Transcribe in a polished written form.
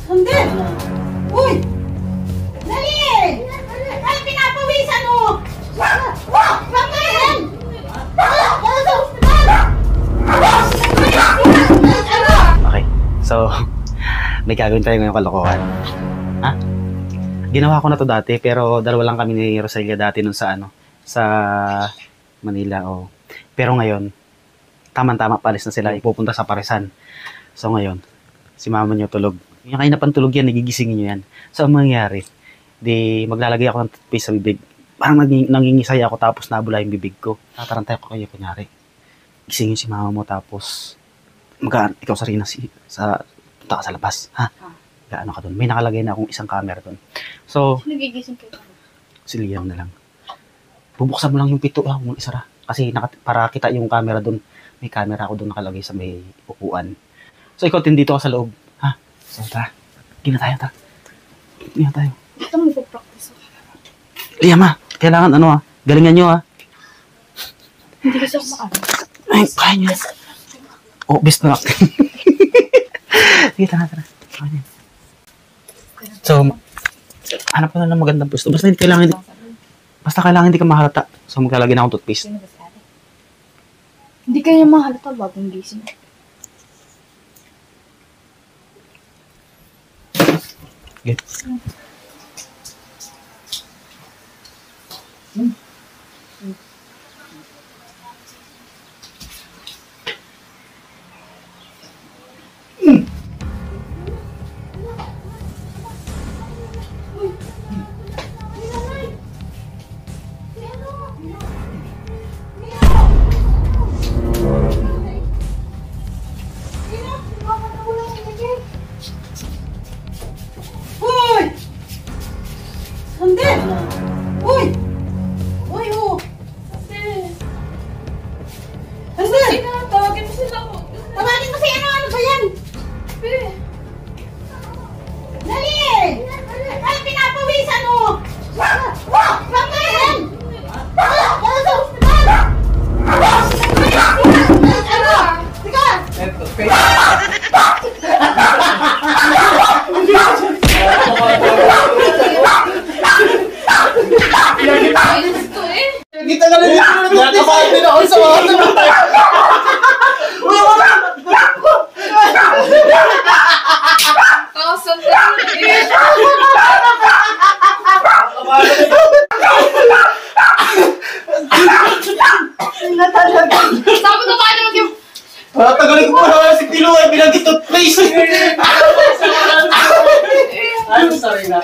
Sandal! Uy! Dali! Ay, pinapawisan mo! Wag na yan! Okay, so may gagawin tayo ngayong kalokohan. Ha? Ginawa ko na to dati, pero dalawa lang kami ni Roselia dati nun sa sa Manila. Oh. Pero ngayon, tama-tama palis na sila, ipupunta sa Parisan. So ngayon, si mama niyo tulog. Yung kayo na pantulog yan, nagigisingin niyo yan. So ang mangyayari, di maglalagay ako ng toothpaste sa bibig. Parang nangingisay ako tapos nabula yung bibig ko. Tatarantay ako kayo, kunyari. Gisingin si mama mo tapos ikaw sarili punta ka sa labas. Ha? Gaano ka doon? May nakalagay na akong isang camera doon. So, nagigising kayo? Si Liam na lang. Bubuksan mo lang yung pito, mong isara. Kasi para kita yung camera doon. May camera ako doon nakalagay sa may upuan. So, ikaw dito ka sa loob. Ha? So, tara. Gina tayo. Ito mo practice. Liam kailangan galingan nyo Hindi kasi ako makaano. Ay, kaya nyo. Oh, best na. Sige, tara. So, hanap ko na ng magandang pwesto. Basta kailangan hindi ka mahalata. So, maglalagay na akong toothpaste. Hindi kayo mahalata bagong gising. Good. Sandal! Uy! Uy, Sandal! Tawagin mo sila ko. Tawagin mo si ano ba yan? Dali! Ay, pinapawisan mo! Wag na yan! Kita ka lang yun! Nakakabahan din ako sa mga Sabi na paano mag-yung... Tagalin ko pa si Pilo ay binagitot place! I'm sorry na.